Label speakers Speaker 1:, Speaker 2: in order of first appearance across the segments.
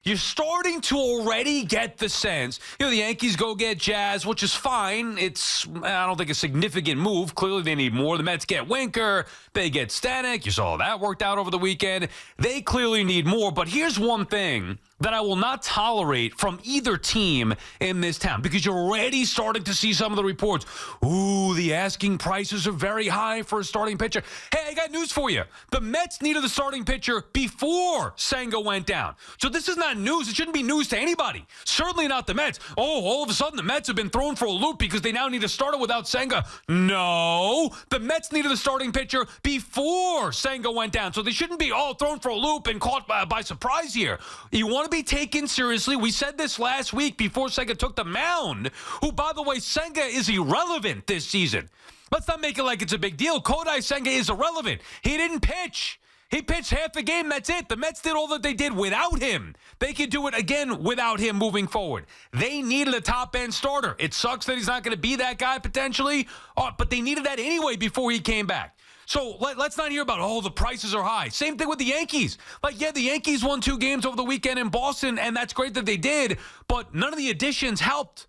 Speaker 1: You're starting to already get the sense, the Yankees go get Jazz, which is fine. It's, I don't think, a significant move. Clearly, they need more. The Mets get Winker. They get Stanek. You saw that worked out over the weekend. They clearly need more. But here's one thing that I will not tolerate from either team in this town, because you're already starting to see some of the reports. Ooh, the asking prices are very high for a starting pitcher. Hey, I got news for you. The Mets needed the starting pitcher before Senga went down. So this is not news. It shouldn't be news to anybody. Certainly not the Mets. Oh, all of a sudden the Mets have been thrown for a loop because they now need a starter without Senga. No, the Mets needed a starting pitcher before Senga went down. So they shouldn't be all thrown for a loop and caught by surprise here. You want to be taken seriously. We said this last week before Senga took the mound, who, by the way, Senga is irrelevant this season. Let's not make it like it's a big deal. Kodai Senga is irrelevant. He didn't pitch. He pitched half the game. That's it. The Mets did all that they did without him. They can do it again without him moving forward. They needed a top-end starter. It sucks that he's not going to be that guy potentially, but they needed that anyway before he came back. So let's not hear about, the prices are high. Same thing with the Yankees. The Yankees won 2 games over the weekend in Boston, and that's great that they did, but none of the additions helped.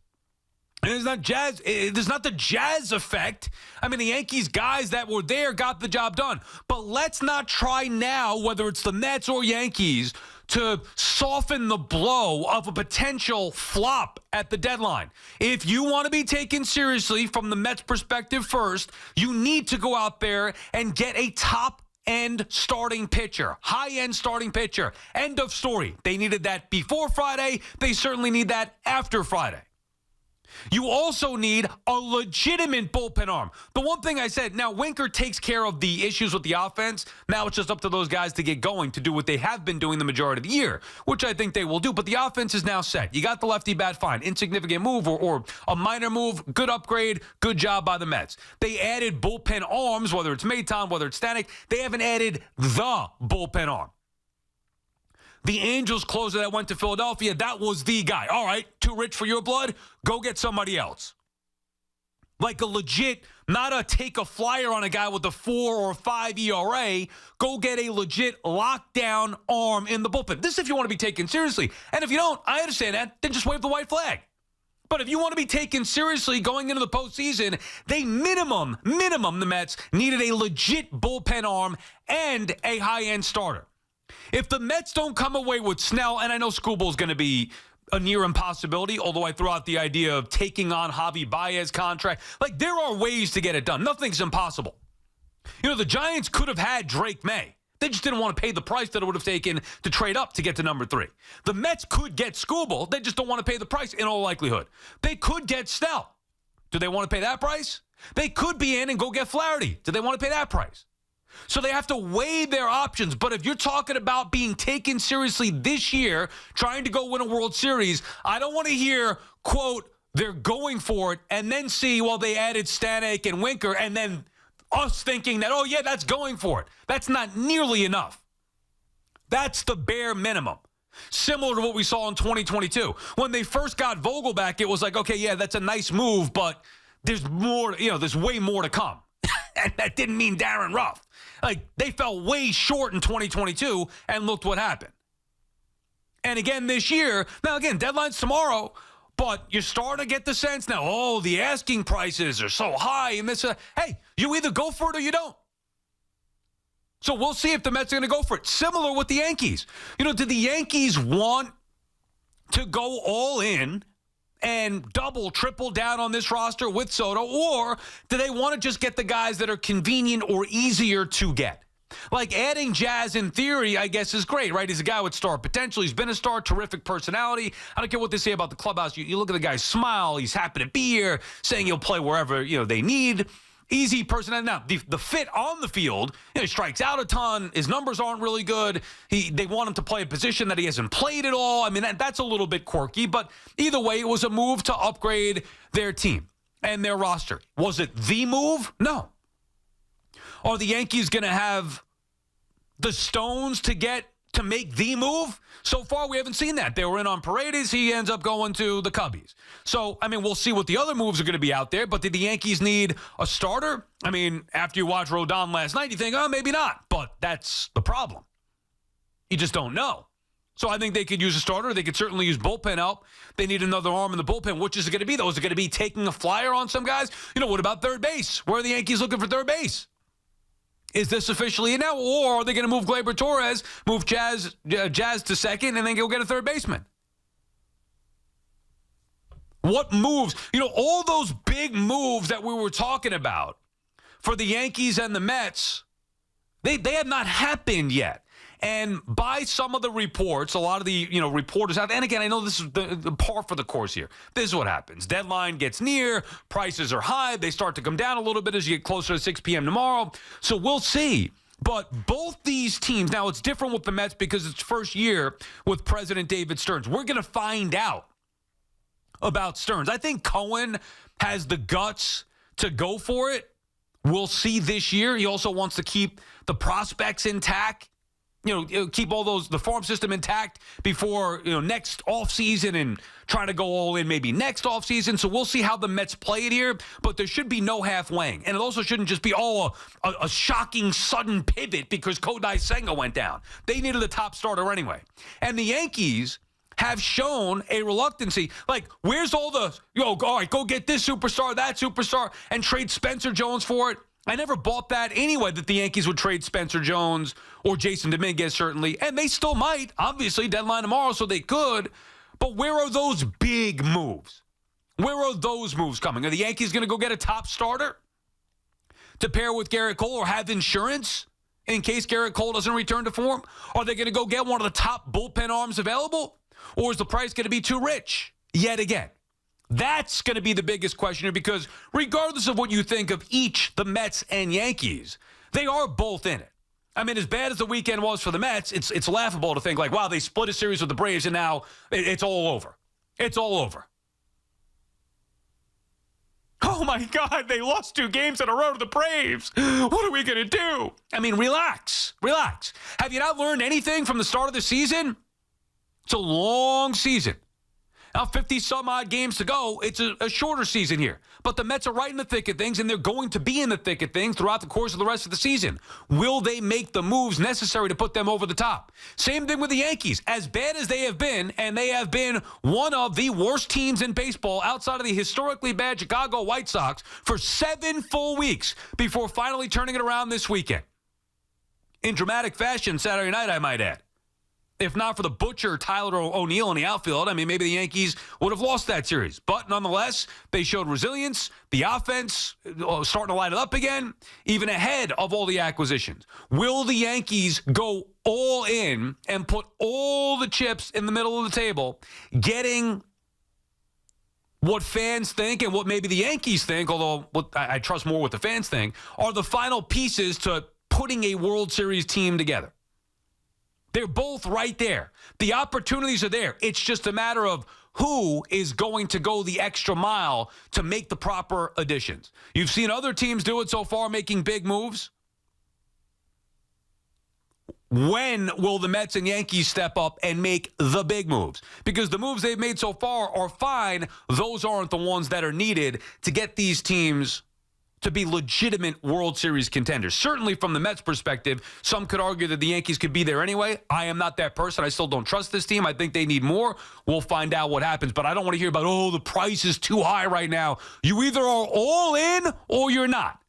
Speaker 1: And it's not Jazz. There's not the Jazz effect. I mean, the Yankees guys that were there got the job done. But let's not try now, whether it's the Mets or Yankees, to soften the blow of a potential flop at the deadline. If you want to be taken seriously from the Mets' perspective first, you need to go out there and get a top-end starting pitcher, high-end starting pitcher. End of story. They needed that before Friday. They certainly need that after Friday. You also need a legitimate bullpen arm. The one thing I said, now Winker takes care of the issues with the offense. Now it's just up to those guys to get going, to do what they have been doing the majority of the year, which I think they will do. But the offense is now set. You got the lefty bat, fine. Insignificant move or a minor move, good upgrade, good job by the Mets. They added bullpen arms, whether it's Maton, whether it's Stanek. They haven't added the bullpen arm. The Angels closer that went to Philadelphia, that was the guy. All right, too rich for your blood? Go get somebody else. Like a legit, not a take a flyer on a guy with a 4 or 5 ERA. Go get a legit lockdown arm in the bullpen. This if you want to be taken seriously. And if you don't, I understand that, then just wave the white flag. But if you want to be taken seriously going into the postseason, they minimum, the Mets needed a legit bullpen arm and a high-end starter. If the Mets don't come away with Snell, and I know Screwball is going to be a near impossibility, although I threw out the idea of taking on Javi Baez's contract. There are ways to get it done. Nothing's impossible. The Giants could have had Drake May. They just didn't want to pay the price that it would have taken to trade up to get to number 3. The Mets could get Screwball. They just don't want to pay the price in all likelihood. They could get Snell. Do they want to pay that price? They could be in and go get Flaherty. Do they want to pay that price? So they have to weigh their options. But if you're talking about being taken seriously this year, trying to go win a World Series, I don't want to hear, quote, they're going for it, and then see, they added Stanek and Winker, and then us thinking that, oh, yeah, that's going for it. That's not nearly enough. That's the bare minimum. Similar to what we saw in 2022. When they first got Vogel back, it was like, okay, yeah, that's a nice move, but there's more, there's way more to come. And that didn't mean Darren Ruff. They fell way short in 2022, and looked what happened. And again this year, now again, deadline's tomorrow, but you're starting to get the sense now, the asking prices are so high, and this, hey, you either go for it or you don't. So we'll see if the Mets are going to go for it. Similar with the Yankees. Did the Yankees want to go all in and double, triple down on this roster with Soto, or do they want to just get the guys that are convenient or easier to get? Adding Jazz, in theory, I guess, is great, right? He's a guy with star potential. He's been a star, terrific personality. I don't care what they say about the clubhouse. You look at the guy's smile. He's happy to be here, saying he'll play wherever they need. Easy personality. Now, the fit on the field, he strikes out a ton. His numbers aren't really good. They want him to play a position that he hasn't played at all. I mean, that's a little bit quirky. But either way, it was a move to upgrade their team and their roster. Was it the move? No. Are the Yankees going to have the stones to make the move? So far, we haven't seen that. They were in on Paredes. He ends up going to the Cubbies. So, we'll see what the other moves are going to be out there. But did the Yankees need a starter? After you watch Rodon last night, you think, maybe not. But that's the problem. You just don't know. So I think they could use a starter. They could certainly use bullpen help. They need another arm in the bullpen. Which is it going to be, though? Is it going to be taking a flyer on some guys? What about third base? Where are the Yankees looking for third base? Is this officially it now? Or are they going to move Gleyber Torres, move Jazz to second, and then go get a third baseman? What moves? All those big moves that we were talking about for the Yankees and the Mets, they have not happened yet. And by some of the reports, a lot of the reporters out there, and again, I know this is the par for the course here. This is what happens. Deadline gets near, prices are high, they start to come down a little bit as you get closer to 6 p.m. tomorrow. So we'll see. But both these teams, now it's different with the Mets because it's first year with President David Stearns. We're going to find out about Stearns. I think Cohen has the guts to go for it. We'll see this year. He also wants to keep the prospects intact. Keep all the farm system intact before, next offseason and trying to go all in maybe next offseason. So we'll see how the Mets play it here, but there should be no half-weighing. And it also shouldn't just be, a shocking sudden pivot because Kodai Senga went down. They needed a top starter anyway. And the Yankees have shown a reluctancy. Like, where's all the, all right, go get this superstar, that superstar, and trade Spencer Jones for it? I never bought that anyway, that the Yankees would trade Spencer Jones or Jason Dominguez, certainly. And they still might. Obviously, deadline tomorrow, so they could. But where are those big moves? Where are those moves coming? Are the Yankees going to go get a top starter to pair with Garrett Cole or have insurance in case Garrett Cole doesn't return to form? Are they going to go get one of the top bullpen arms available? Or is the price going to be too rich yet again? That's going to be the biggest question here because regardless of what you think of each, the Mets and Yankees, they are both in it. I mean, as bad as the weekend was for the Mets, it's laughable to think like, wow, they split a series with the Braves and now it's all over. It's all over. Oh, my God, they lost 2 games in a row to the Braves. What are we going to do? I mean, relax. Have you not learned anything from the start of the season? It's a long season. Now, 50-some-odd games to go. It's a shorter season here. But the Mets are right in the thick of things, and they're going to be in the thick of things throughout the course of the rest of the season. Will they make the moves necessary to put them over the top? Same thing with the Yankees. As bad as they have been, and they have been one of the worst teams in baseball outside of the historically bad Chicago White Sox for 7 full weeks before finally turning it around this weekend. In dramatic fashion, Saturday night, I might add. If not for the butcher, Tyler O'Neill in the outfield, I mean, maybe the Yankees would have lost that series. But nonetheless, they showed resilience. The offense starting to light it up again, even ahead of all the acquisitions. Will the Yankees go all in and put all the chips in the middle of the table, getting what fans think and what maybe the Yankees think, although what I trust more what the fans think, are the final pieces to putting a World Series team together? They're both right there. The opportunities are there. It's just a matter of who is going to go the extra mile to make the proper additions. You've seen other teams do it so far, making big moves. When will the Mets and Yankees step up and make the big moves? Because the moves they've made so far are fine. Those aren't the ones that are needed to get these teams to be legitimate World Series contenders. Certainly from the Mets' perspective, some could argue that the Yankees could be there anyway. I am not that person. I still don't trust this team. I think they need more. We'll find out what happens. But I don't want to hear about, the price is too high right now. You either are all in or you're not.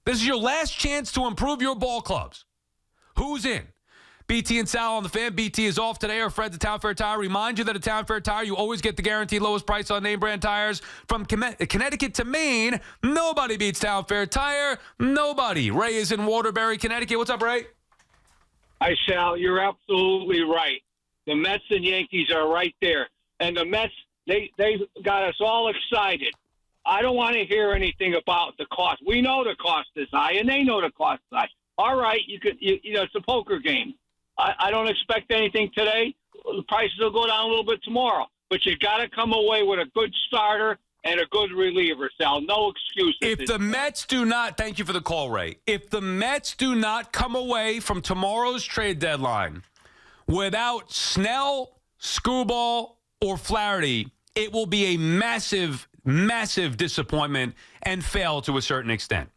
Speaker 1: This is your last chance to improve your ball clubs. Who's in? BT and Sal on the Fan. BT is off today. Our friends at Town Fair Tire remind you that at Town Fair Tire, you always get the guaranteed lowest price on name brand tires. From Connecticut to Maine, nobody beats Town Fair Tire. Nobody. Ray is in Waterbury, Connecticut. What's up, Ray?
Speaker 2: Hi, Sal. You're absolutely right. The Mets and Yankees are right there. And the Mets, they got us all excited. I don't want to hear anything about the cost. We know the cost is high, and they know the cost is high. All right, it's a poker game. I don't expect anything today. The prices will go down a little bit tomorrow. But you got to come away with a good starter and a good reliever, Sal. No excuses.
Speaker 1: If the Mets do not, thank you for the call, Ray. If the Mets do not come away from tomorrow's trade deadline without Snell, Screwball, or Flaherty, it will be a massive, massive disappointment and fail to a certain extent.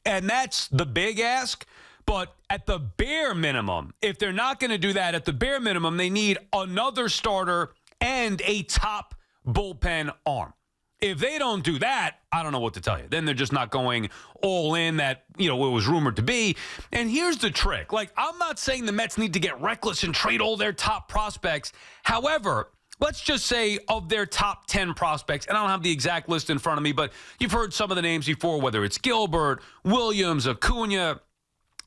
Speaker 1: And that's the big ask. But at the bare minimum, if they're not going to do that, at the bare minimum, they need another starter and a top bullpen arm. If they don't do that, I don't know what to tell you. Then they're just not going all in that, it was rumored to be. And here's the trick. I'm not saying the Mets need to get reckless and trade all their top prospects. However, let's just say of their top 10 prospects, and I don't have the exact list in front of me, but you've heard some of the names before, whether it's Gilbert, Williams, Acuna,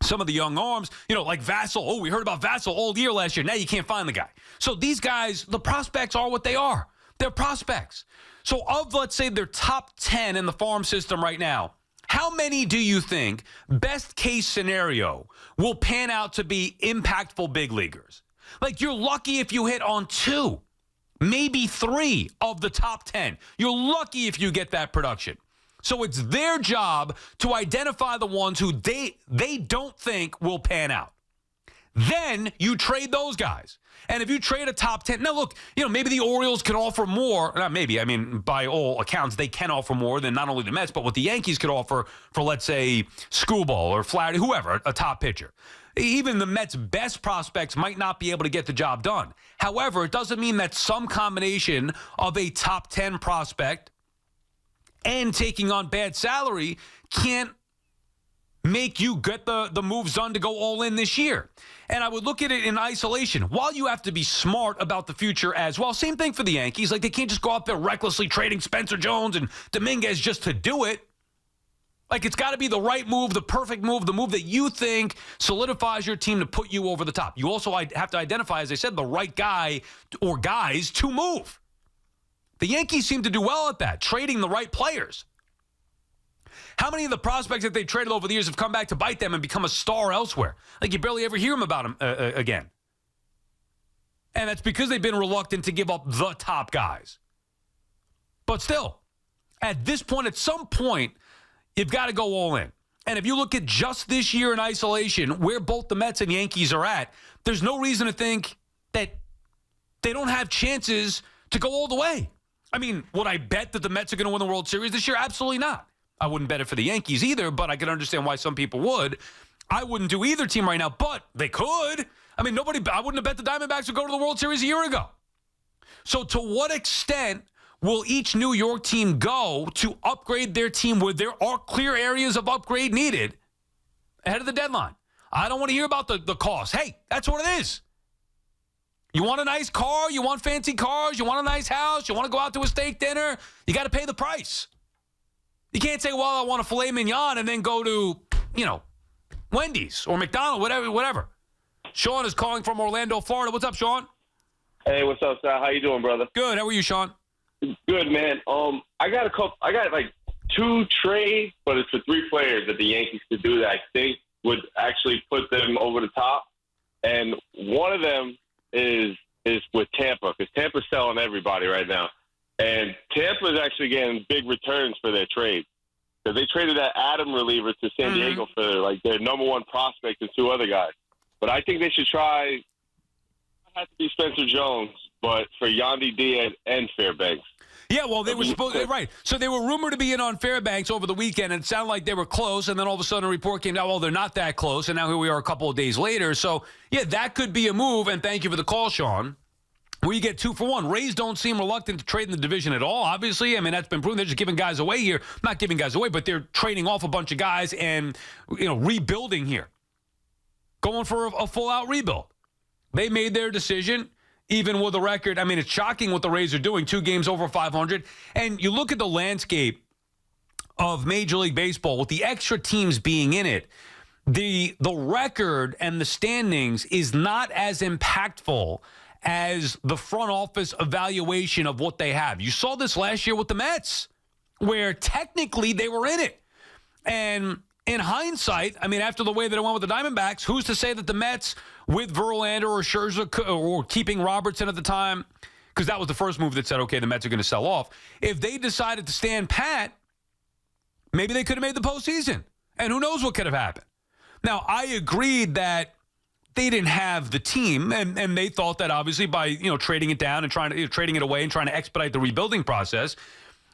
Speaker 1: some of the young arms, like Vassell. Oh, we heard about Vassell all year last year. Now you can't find the guy. So these guys, the prospects are what they are. They're prospects. So of, let's say, their top 10 in the farm system right now, how many do you think, best case scenario, will pan out to be impactful big leaguers? You're lucky if you hit on 2, maybe 3 of the top 10. You're lucky if you get that production. So it's their job to identify the ones who they don't think will pan out. Then you trade those guys. And if you trade a top 10, now look, maybe the Orioles can offer more. Not maybe, by all accounts, they can offer more than not only the Mets, but what the Yankees could offer for, let's say, Screwball or Flaherty, whoever, a top pitcher. Even the Mets' best prospects might not be able to get the job done. However, it doesn't mean that some combination of a top 10 prospect and taking on bad salary can't make you get the moves done to go all in this year. And I would look at it in isolation. While you have to be smart about the future as well, same thing for the Yankees. They can't just go out there recklessly trading Spencer Jones and Dominguez just to do it. It's got to be the right move, the perfect move, the move that you think solidifies your team to put you over the top. You also have to identify, as I said, the right guy or guys to move. The Yankees seem to do well at that, trading the right players. How many of the prospects that they traded over the years have come back to bite them and become a star elsewhere? You barely ever hear them about them again. And that's because they've been reluctant to give up the top guys. But still, at this point, at some point, you've got to go all in. And if you look at just this year in isolation, where both the Mets and Yankees are at, there's no reason to think that they don't have chances to go all the way. Would I bet that the Mets are going to win the World Series this year? Absolutely not. I wouldn't bet it for the Yankees either, but I can understand why some people would. I wouldn't do either team right now, but they could. I wouldn't have bet the Diamondbacks would go to the World Series a year ago. So to what extent will each New York team go to upgrade their team where there are clear areas of upgrade needed ahead of the deadline? I don't want to hear about the cost. Hey, that's what it is. You want a nice car? You want fancy cars? You want a nice house? You want to go out to a steak dinner? You got to pay the price. You can't say, well, I want a filet mignon and then go to, Wendy's or McDonald's, whatever. Sean is calling from Orlando, Florida. What's up, Sean?
Speaker 3: Hey, what's up, Sal? How you doing, brother?
Speaker 1: Good. How are you, Sean?
Speaker 3: Good, man. I got 2 trades, but it's for 3 players that the Yankees could do that I think would actually put them over the top. And one of them is with Tampa, because Tampa's selling everybody right now. And Tampa is actually getting big returns for their trade. Because they traded that Adam reliever to San Diego for their number 1 prospect and 2 other guys. But I think they should try, it has to be Spencer Jones, but for Yandy Diaz and Fairbanks.
Speaker 1: Yeah, well, they were supposed right. So they were rumored to be in on Fairbanks over the weekend, and it sounded like they were close, and then all of a sudden a report came out, well, they're not that close, and now here we are a couple of days later. So, yeah, that could be a move, and thank you for the call, Sean. Where you get 2 for 1. Rays don't seem reluctant to trade in the division at all, obviously. That's been proven. They're just giving guys away here. Not giving guys away, but they're trading off a bunch of guys and, rebuilding here. Going for a full-out rebuild. They made their decision, even with a record. It's shocking what the Rays are doing. 2 games over 500. And you look at the landscape of Major League Baseball with the extra teams being in it. The record and the standings is not as impactful as the front office evaluation of what they have. You saw this last year with the Mets, where technically they were in it. And in hindsight, after the way that it went with the Diamondbacks, who's to say that the Mets, with Verlander or Scherzer or keeping Robertson at the time, because that was the first move that said, okay, the Mets are going to sell off. If they decided to stand pat, maybe they could have made the postseason. And who knows what could have happened. Now, I agreed that they didn't have the team, and they thought that obviously by trading it down and trading it away and trying to expedite the rebuilding process,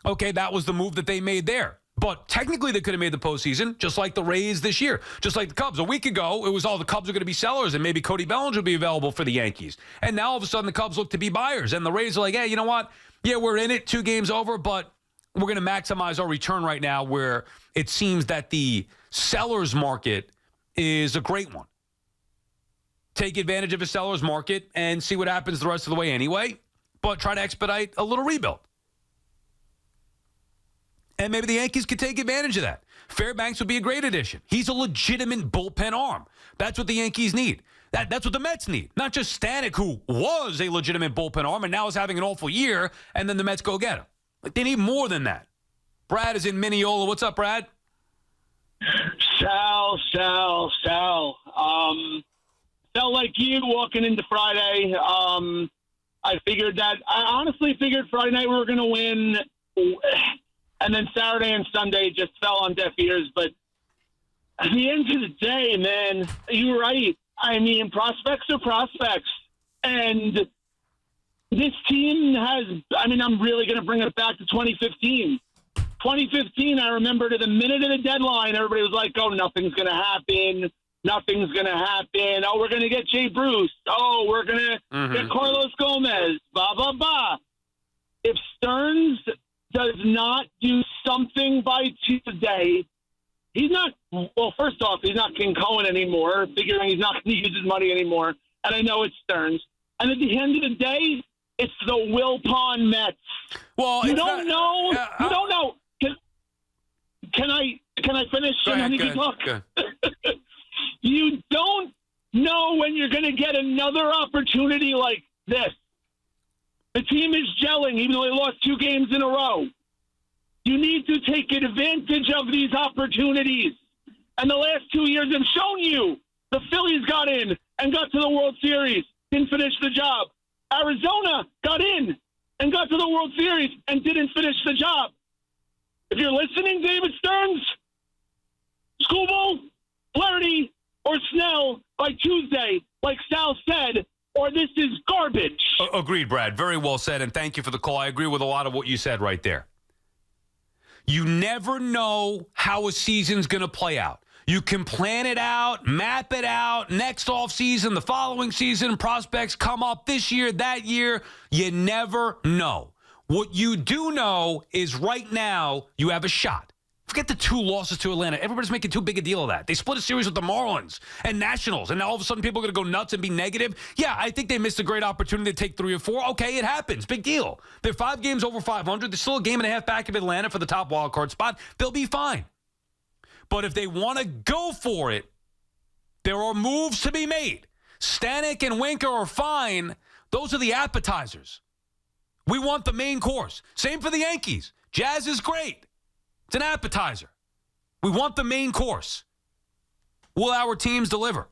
Speaker 1: okay, that was the move that they made there. But technically, they could have made the postseason, just like the Rays this year, just like the Cubs. A week ago, it was all the Cubs are going to be sellers, and maybe Cody Bellinger will be available for the Yankees. And now, all of a sudden, the Cubs look to be buyers, and the Rays are like, hey, you know what? Yeah, we're in it 2 games over, but we're going to maximize our return right now, where it seems that the sellers market is a great one. Take advantage of a seller's market and see what happens the rest of the way anyway, but try to expedite a little rebuild. And maybe the Yankees could take advantage of that. Fairbanks would be a great addition. He's a legitimate bullpen arm. That's what the Yankees need. That's what the Mets need. Not just Stanek, who was a legitimate bullpen arm and now is having an awful year, and then the Mets go get him. Like, they need more than that. Brad is in Mineola. What's up, Brad?
Speaker 4: Sal. Felt like you walking into Friday. I honestly figured Friday night we were going to win. And then Saturday and Sunday just fell on deaf ears. But at the end of the day, man, you're right. I mean, prospects are prospects. And this team I'm really going to bring it back to 2015. 2015, I remember to the minute of the deadline, everybody was like, oh, nothing's going to happen. Nothing's going to happen. Oh, we're going to get Jay Bruce. Oh, we're going to get Carlos Gomez. Blah, blah, blah. If Stearns does not do something by Tuesday, he's not, well, first off, he's not King Cohen anymore, figuring he's not going to use his money anymore. And I know it's Stearns. And at the end of the day, it's the Wilpon Mets.
Speaker 1: Well,
Speaker 4: you don't know. You don't know. Can I finish?
Speaker 1: Go ahead,
Speaker 4: and then you can talk. You don't know when you're going to get another opportunity like this. The team is gelling, even though they lost 2 games in a row. You need to take advantage of these opportunities. And the last 2 years have shown you. The Phillies got in and got to the World Series, didn't finish the job. Arizona got in and got to the World Series and didn't finish the job. If you're listening, David Stearns, Screwball, Flaherty, or Snell by Tuesday, like Sal said, or this is garbage.
Speaker 1: Agreed, Brad. Very well said, and thank you for the call. I agree with a lot of what you said right there. You never know how a season's going to play out. You can plan it out, map it out, next offseason, the following season, prospects come up this year, that year. You never know. What you do know is right now you have a shot. Forget the 2 losses to Atlanta. Everybody's making too big a deal of that. They split a series with the Marlins and Nationals, and now all of a sudden people are going to go nuts and be negative. Yeah, I think they missed a great opportunity to take 3 or 4. Okay, it happens. Big deal. They're 5 games over 500. They're still a game and a half back of Atlanta for the top wild card spot. They'll be fine. But if they want to go for it, there are moves to be made. Stanek and Winker are fine. Those are the appetizers. We want the main course. Same for the Yankees. Jazz is great. It's an appetizer. We want the main course. Will our teams deliver?